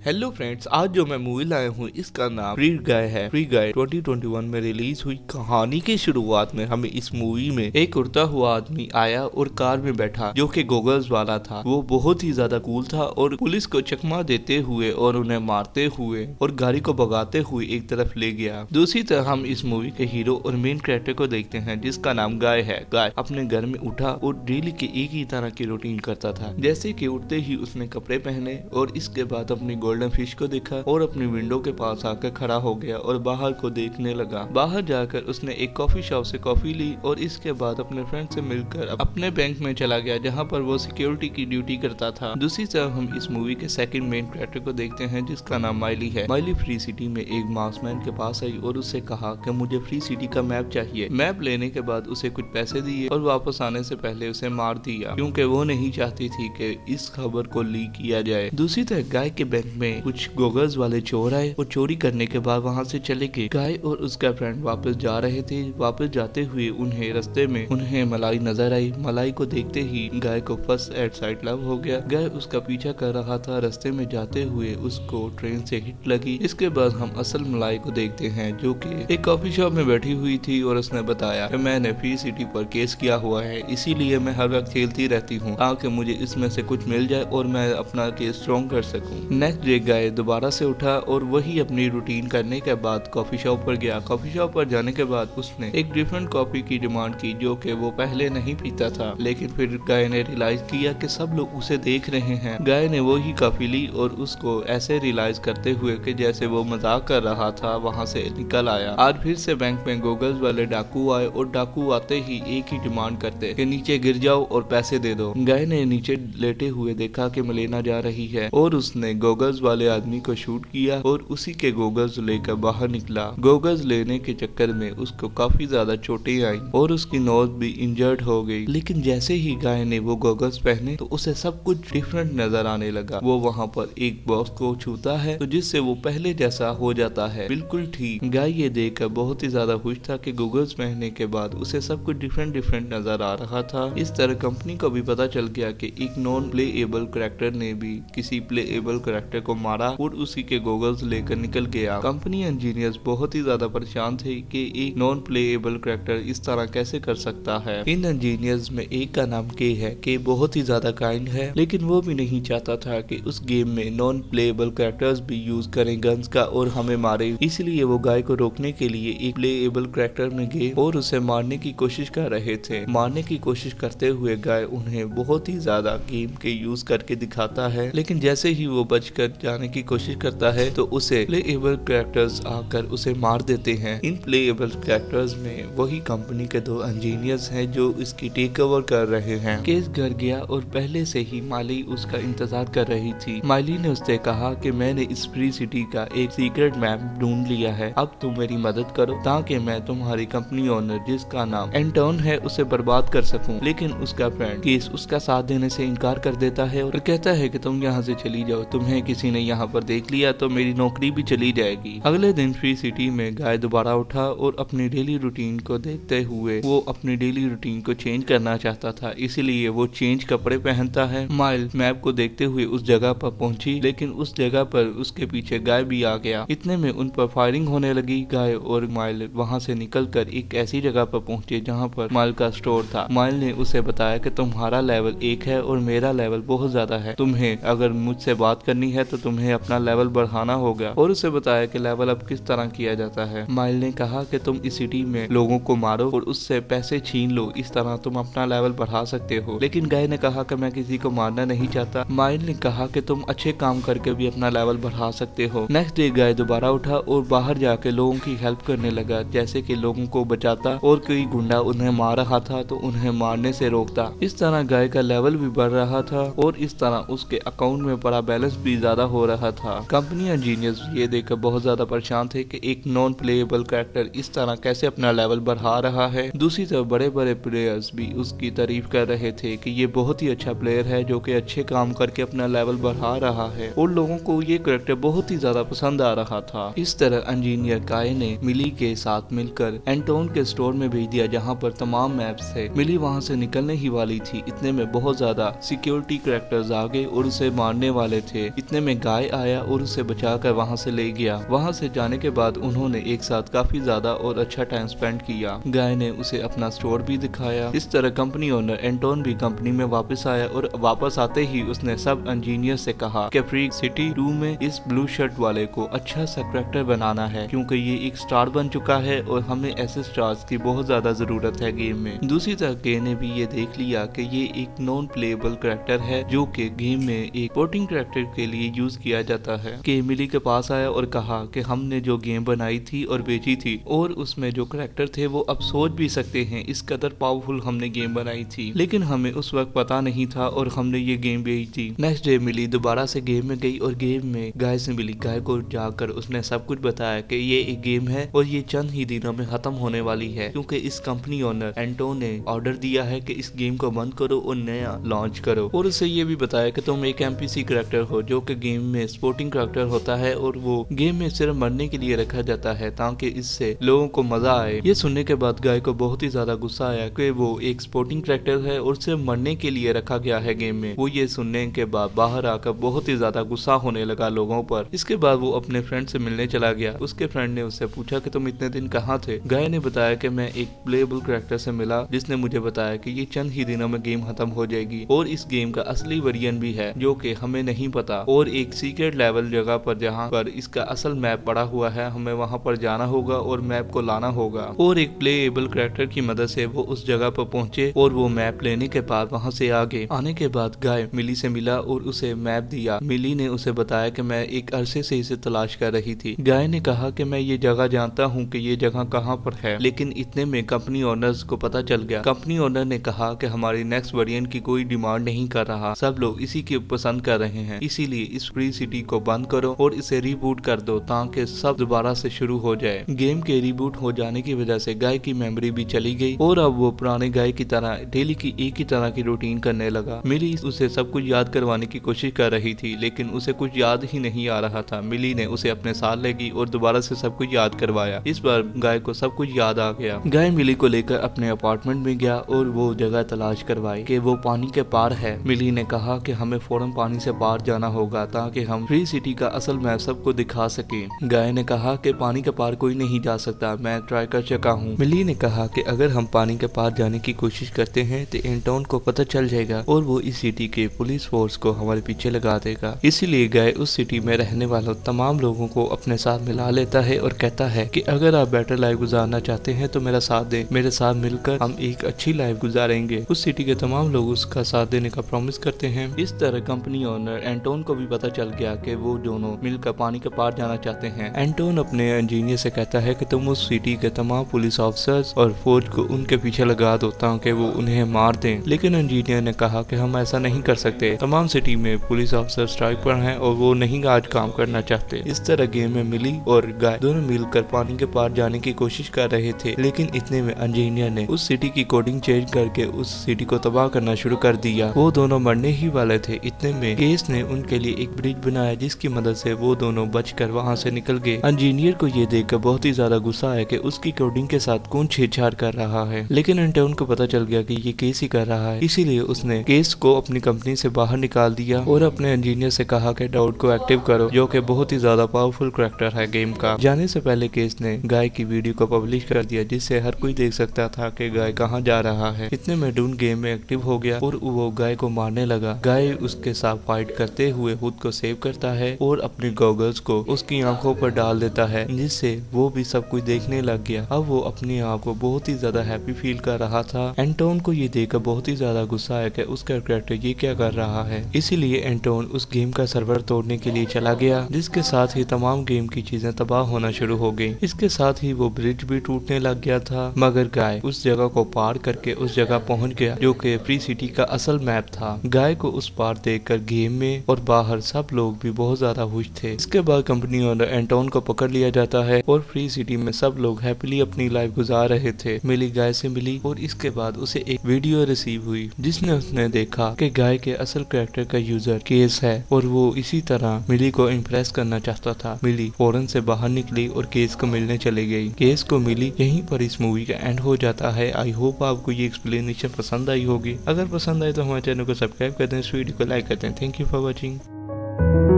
Hello friends, आज जो मैं मूवी लाया हूँ इसका नाम फ्री गाय है। फ्री गाय 2021 में रिलीज हुई कहानी की शुरुआत में हमें इस मूवी में एक उड़ता हुआ आदमी आया और कार में बैठा जो कि गोगल्स वाला था। वो बहुत ही ज्यादा कूल था और पुलिस को चकमा देते हुए और उन्हें मारते हुए और गाड़ी को भगाते हुए एक तरफ ले गया। दूसरी तरफ हम इस मूवी के हीरो और मेन कैरेक्टर को देखते हैं जिसका नाम गाय है। गाय अपने घर में उठा और डेली के एक ही तरह की रूटीन करता था। जैसे कि उठते ही उसने कपड़े पहने और इसके बाद अपनी गोल्डन फिश को देखा और अपनी विंडो के पास आकर खड़ा हो गया और बाहर को देखने लगा। बाहर जाकर उसने एक कॉफी शॉप से कॉफी ली और इसके बाद अपने फ्रेंड से मिलकर अपने बैंक में चला गया जहां पर वो सिक्योरिटी की ड्यूटी करता था। दूसरी तरफ हम इस मूवी के सेकंड मेन कैरेक्टर को देखते हैं जिसका नाम माइली है। माइली फ्री सिटी में एक मार्क्समैन के पास आई और उससे कहा कि मुझे फ्री सिटी का मैप चाहिए। मैप लेने के बाद उसे कुछ पैसे दिए और वापस आने से पहले उसे मार दिया क्योंकि वो नहीं चाहती थी कि इस खबर को लीक किया जाए। दूसरी तरफ गाय के बैंक में कुछ गोगल्स वाले चोर आए और चोरी करने के बाद वहां से चले गए। गाय और उसका फ्रेंड वापस जा रहे थे। वापस जाते हुए उन्हें रास्ते में उन्हें मलाई नजर आई। मलाई को देखते ही गाय को फर्स्ट एट साइट लव हो गया। गाय उसका पीछा कर रहा था। रास्ते में जाते हुए उसको ट्रेन से हिट लगी। इसके बाद हम असल मलाई को देखते हैं जो कि एक कॉफी शॉप में बैठी हुई थी और उसने बताया कि मैंने फ्री सिटी पर केस किया हुआ है, इसीलिए मैं हर वक्त खेलती रहती हूँ ताकि मुझे इसमें से कुछ मिल जाए और मैं अपना केस स्ट्रॉन्ग कर सकूं। नेक्स्ट डे गाय दोबारा से उठा और वही अपनी रूटीन करने के बाद कॉफी शॉप पर गया। कॉफी शॉप पर जाने के बाद उसने एक डिफरेंट कॉफी की डिमांड की जो कि वो पहले नहीं पीता था। लेकिन फिर गाय ने रियलाइज किया कि सब लोग उसे देख रहे हैं। गाय ने वही कॉफी ली और उसको ऐसे रियलाइज करते हुए कि जैसे वो मजाक कर रहा था वहां से निकल आया। आज फिर से बैंक में गोगल्स वाले डाकू आए और डाकू आते ही एक ही डिमांड करते कि नीचे गिर जाओ और पैसे दे दो। गाय ने नीचे लेटे हुए देखा कि मलेना जा रही है और उसने गोगल्स वाले आदमी को शूट किया और उसी के गोगल्स लेकर बाहर निकला। गोगल्स लेने के चक्कर में उसको काफी ज्यादा चोटें आई और उसकी नोज भी इंजर्ड हो गई। लेकिन जैसे ही गाय ने वो गोगल्स पहने तो उसे सब कुछ डिफरेंट नजर आने लगा। वो वहाँ पर एक बॉक्स को छूता है तो जिससे वो पहले जैसा हो जाता है, बिल्कुल ठीक। गाय ये देखकर बहुत ही ज्यादा खुश था कि गोगल्स पहनने के बाद उसे सब कुछ डिफरेंट नजर आ रहा था। इस तरह कंपनी को भी पता चल गया कि एक नॉन प्लेएबल कैरेक्टर ने भी किसी प्लेएबल कैरेक्टर को मारा और उसी के गोगल्स लेकर निकल गया। कंपनी इंजीनियर्स बहुत ही ज्यादा परेशान थे कि एक नॉन प्लेएबल कैरेक्टर इस तरह कैसे कर सकता है। इन इंजीनियर्स में एक का नाम के है। के बहुत ही ज्यादा काइंड है लेकिन वो भी नहीं चाहता था कि उस गेम में नॉन प्लेएबल कैरेक्टर्स भी यूज करें गन्स का और हमें मारे। इसलिए वो गाय को रोकने के लिए एक प्लेएबल कैरेक्टर में गए और उसे मारने की कोशिश कर रहे थे। मारने की कोशिश करते हुए गाय उन्हें बहुत ही ज्यादा गेम के यूज करके दिखाता है। लेकिन जैसे ही वो बचकर जाने की कोशिश करता है तो उसे प्लेएबल कैरेक्टर्स आकर उसे मार देते हैं। इन प्लेएबल कैरेक्टर्स में वही कंपनी के दो इंजीनियर्स हैं जो इसकी टेक ओवर कर रहे हैं। केस घर गया और पहले से ही माली उसका इंतजार कर रही थी। माली ने उससे कहा कि मैंने इस फ्री सिटी का एक सीक्रेट मैप ढूंढ लिया है, अब तुम मेरी मदद करो ताकि मैं तुम्हारी कंपनी ओनर जिसका नाम एंटोन है उसे बर्बाद कर सकूं। लेकिन उसका फ्रेंड केस उसका साथ देने से इनकार कर देता है और कहता है कि तुम यहाँ से चली जाओ, तुम्हें किसी ने यहाँ पर देख लिया तो मेरी नौकरी भी चली जाएगी। अगले दिन फ्री सिटी में गाय दोबारा उठा और अपनी डेली रूटीन को देखते हुए वो अपनी डेली रूटीन को चेंज करना चाहता था, इसीलिए वो चेंज कपड़े पहनता है। माइल मैप को देखते हुए उस जगह पर पहुंची लेकिन उस जगह पर उसके पीछे गाय भी आ गया। इतने में उन पर फायरिंग होने लगी। गाय और माइल वहां से निकलकर एक ऐसी जगह पर पहुंचे जहां पर माइल का स्टोर था। माइल ने उसे बताया कि तुम्हारा लेवल 1 है और मेरा लेवल बहुत ज्यादा है, तुम्हें अगर मुझसे बात करनी है तो तुम्हें अपना लेवल बढ़ाना होगा और उसे बताया कि लेवल अप किस तरह किया जाता है। माइल ने कहा कि तुम इस सिटी में लोगों को मारो और उससे पैसे छीन लो, इस तरह तुम अपना लेवल बढ़ा सकते हो। लेकिन गाय ने कहा कि मैं किसी को मारना नहीं चाहता। माइल ने कहा कि तुम अच्छे काम करके भी अपना लेवल बढ़ा सकते हो। नेक्स्ट डे गाय दोबारा उठा और बाहर जाके लोगों की हेल्प करने लगा, जैसे कि लोगों को बचाता और कोई गुंडा उन्हें मार रहा था तो उन्हें मारने से रोकता। इस तरह गाय का लेवल भी बढ़ रहा था और इस तरह उसके अकाउंट में पड़ा बैलेंस भी ज्यादा हो रहा था। कंपनी इंजीनियर्स ये देखकर बहुत ज्यादा परेशान थे कि एक नॉन प्लेएबल कैरेक्टर इस तरह कैसे अपना लेवल बढ़ा रहा है। दूसरी तरफ बड़े बड़े प्लेयर्स भी उसकी तारीफ कर रहे थे कि ये बहुत ही अच्छा प्लेयर है जो कि अच्छे काम करके अपना लेवल बढ़ा रहा है और लोगों को ये कैरेक्टर बहुत ही ज्यादा पसंद आ रहा था। इस तरह इंजीनियर काय ने मिली के साथ मिलकर एंटोन के स्टोर में भेज दिया जहाँ पर तमाम मैप्स थे। मिली वहाँ से निकलने ही वाली थी, इतने में बहुत ज्यादा सिक्योरिटी कैरेक्टर्स आ गए और उसे मारने वाले थे। इतने में जिसमें गाय आया और उसे बचाकर वहां से ले गया। वहां से जाने के बाद उन्होंने एक साथ काफी ज्यादा और अच्छा टाइम स्पेंड किया। गाय ने उसे अपना स्टोर भी दिखाया। इस तरह कंपनी ओनर एंटोन भी कंपनी में वापस आया और वापस आते ही उसने सब इंजीनियर से कहा कि फ्री सिटी 2 में इस ब्लू शर्ट वाले को अच्छा सा कैरेक्टर बनाना है, क्योंकि ये एक स्टार बन चुका है और हमें ऐसे स्टार्स की बहुत ज्यादा जरूरत है गेम में। दूसरी तरफ गे ने भी ये देख लिया कि ये एक नॉन प्लेएबल कैरेक्टर है जो कि गेम में एक पोर्टिंग कैरेक्टर के लिए यूज किया जाता है। के एमिली के पास आया और कहा कि हमने जो गेम बनाई थी और बेची थी और उसमें जो कैरेक्टर थे वो अब सोच भी सकते हैं, इस कदर पावरफुल हमने गेम बनाई थी, लेकिन हमें उस वक्त पता नहीं था और हमने ये गेम बेच दी। नेक्स्ट डे मिली दोबारा से गेम में गई और गेम में गाय से मिली। गाय को जाकर उसने सब कुछ बताया कि ये एक गेम है और ये चंद ही दिनों में खत्म होने वाली है, क्योंकि इस कंपनी ओनर एंटोन ने ऑर्डर दिया है कि इस गेम को बंद करो और नया लॉन्च करो। और उसे ये भी बताया कि तुम एक एमपीसी कैरेक्टर हो जो कि गेम में स्पोर्टिंग कैरेक्टर होता है और वो गेम में सिर्फ मरने के लिए रखा जाता है ताकि इससे लोगों को मजा आए। ये सुनने के बाद गाय को बहुत ही ज्यादा गुस्सा आया कि वो एक स्पोर्टिंग कैरेक्टर है और सिर्फ मरने के लिए रखा गया है गेम में। वो ये सुनने के बाद बाहर आकर बहुत ही ज्यादा गुस्सा होने लगा लोगों पर। इसके बाद वो अपने फ्रेंड से मिलने चला गया। उसके फ्रेंड ने उससे पूछा कि तुम इतने दिन कहाँ थे। गाय ने बताया कि मैं एक प्लेएबल कैरेक्टर से मिला जिसने मुझे बताया कि ये चंद ही दिनों में गेम खत्म हो जाएगी और इस गेम का असली वेरिएंट भी है जो कि हमें नहीं पता, और एक सीक्रेट लेवल जगह पर जहाँ पर इसका असल मैप पड़ा हुआ है, हमें वहाँ पर जाना होगा और मैप को लाना होगा। और एक प्लेएबल कैरेक्टर की मदद से वो उस जगह पर पहुंचे और वो मैप लेने के बाद वहाँ से आगे आने के बाद गाय मिली से मिला और उसे मैप दिया। मिली ने उसे बताया कि मैं एक अरसे से इसे तलाश कर रही थी। गाय ने कहा कि मैं ये जगह जानता हूँ कि ये जगह कहाँ पर है, लेकिन इतने में कंपनी ओनर्स को पता चल गया। कंपनी ओनर ने कहा कि हमारी नेक्स्ट वेरिएंट की कोई डिमांड नहीं कर रहा, सब लोग इसी की पसंद कर रहे हैं, इसीलिए इस फ्री सिटी को बंद करो और इसे रिबूट कर दो ताकि सब दोबारा से शुरू हो जाए। गेम के रिबूट हो जाने की वजह से गाय की मेमोरी भी चली गई और अब वो पुराने गाय की तरह डेली की एक ही तरह की रूटीन करने लगा। मिली उसे सब कुछ याद करवाने की कोशिश कर रही थी, लेकिन उसे कुछ याद ही नहीं आ रहा था। मिली ने उसे अपने साथ ले गई और दोबारा से सब कुछ याद करवाया। इस बार गाय को सब कुछ याद आ गया। गाय मिली को लेकर अपने अपार्टमेंट में गया और वो जगह तलाश करवाई कि वो पानी के पार है। मिली ने कहा कि हमें फौरन पानी से पार जाना होगा ताकि हम फ्री सिटी का असल मैप सबको दिखा सके। गाय ने कहा कि पानी के पार कोई नहीं जा सकता, मैं ट्राई कर चुका हूँ। मिली ने कहा कि अगर हम पानी के पार जाने की कोशिश करते हैं तो एंटोन को पता चल जाएगा और वो इस सिटी के पुलिस फोर्स को हमारे पीछे लगा देगा। इसीलिए गाय उस सिटी में रहने वालों तमाम लोगों को अपने साथ मिला लेता है और कहता है कि अगर आप बेटर लाइफ गुजारना चाहते हैं तो मेरा साथ दें, मेरे साथ मिलकर हम एक अच्छी लाइफ गुजारेंगे। उस सिटी के तमाम लोग उसका साथ देने का प्रॉमिस करते हैं। इस तरह कंपनी ओनर एंटोन को भी पता चल गया कि वो दोनों मिलकर पानी के पार जाना चाहते हैं। एंटोन अपने इंजीनियर से कहता है कि तुम उस सिटी के तमाम पुलिस ऑफिसर्स और फौज को उनके पीछे लगा दो ताकि वो उन्हें मार दें, लेकिन इंजीनियर ने कहा कि हम ऐसा नहीं कर सकते, तमाम सिटी में पुलिस ऑफिसर स्ट्राइक पर हैं और वो नहीं आज काम करना चाहते। इस तरह गेम में मिली और गाय दोनों मिलकर पानी के पार जाने की कोशिश कर रहे थे, लेकिन इतने में इंजीनियर ने उस सिटी की कोडिंग चेंज करके उस सिटी को तबाह करना शुरू कर दिया। वो दोनों मरने ही वाले थे। इतने में केस ने उनके लिए एक ब्रिज बनाया जिसकी मदद से वो दोनों बचकर वहाँ से निकल गए। इंजीनियर को ये देखकर बहुत ही ज्यादा गुस्सा आया कि उसकी कोडिंग के साथ कौन छेड़छाड़ कर रहा है, लेकिन एंटोन को पता चल गया कि ये केस ही कर रहा है। इसीलिए उसने केस को अपनी कंपनी से बाहर निकाल दिया और अपने इंजीनियर से कहा कि डाउट को एक्टिव करो, जो कि बहुत ही ज्यादा पावरफुल कैरेक्टर है गेम का। जाने से पहले केस ने गाय की वीडियो को पब्लिश कर दिया जिससे हर कोई देख सकता था कि गाय कहाँ जा रहा है। इतने में डून गेम में एक्टिव हो गया और वो गाय को मारने लगा। गाय उसके साथ फाइट करते हुए खुद को सेव करता है और अपने गॉगल्स को उसकी आंखों पर डाल देता है जिससे वो भी सब कुछ देखने लग गया। अब वो अपने आप को बहुत ही ज्यादा हैप्पी फील कर रहा था। एंटोन को ये देखकर बहुत ही ज्यादा गुस्सा आया कि उसका कैरेक्टर ये क्या कर रहा है। इसीलिए एंटोन उस गेम का सर्वर तोड़ने के लिए चला गया, जिसके साथ ही तमाम गेम की चीजें तबाह होना शुरू हो गई। इसके साथ ही वो ब्रिज भी टूटने लग गया था, मगर गाय उस जगह को पार करके उस जगह पहुंच गया जो कि फ्री सिटी का असल मैप था। गाय को उस पार देखकर गेम में और बाहर सब लोग भी बहुत ज्यादा खुश थे। इसके बाद कंपनी ओनर एंटोन को पकड़ लिया जाता है और फ्री सिटी में सब लोग हैप्पीली अपनी लाइफ गुजार रहे थे। मिली गाय से मिली और इसके बाद उसे एक वीडियो रिसीव हुई जिसने उसने देखा कि गाय के असल कैरेक्टर का यूजर केस है और वो इसी तरह मिली को इम्प्रेस करना चाहता था। मिली फौरन से बाहर निकली और केस को मिलने चली गई। केस को मिली। यहीं पर इस मूवी का एंड हो जाता है। आई होप आपको ये एक्सप्लेनेशन पसंद आई होगी। अगर पसंद आए तो हमारे चैनल को सब्सक्राइब कर दें, इस वीडियो को लाइक कर दें। Thank you for watching.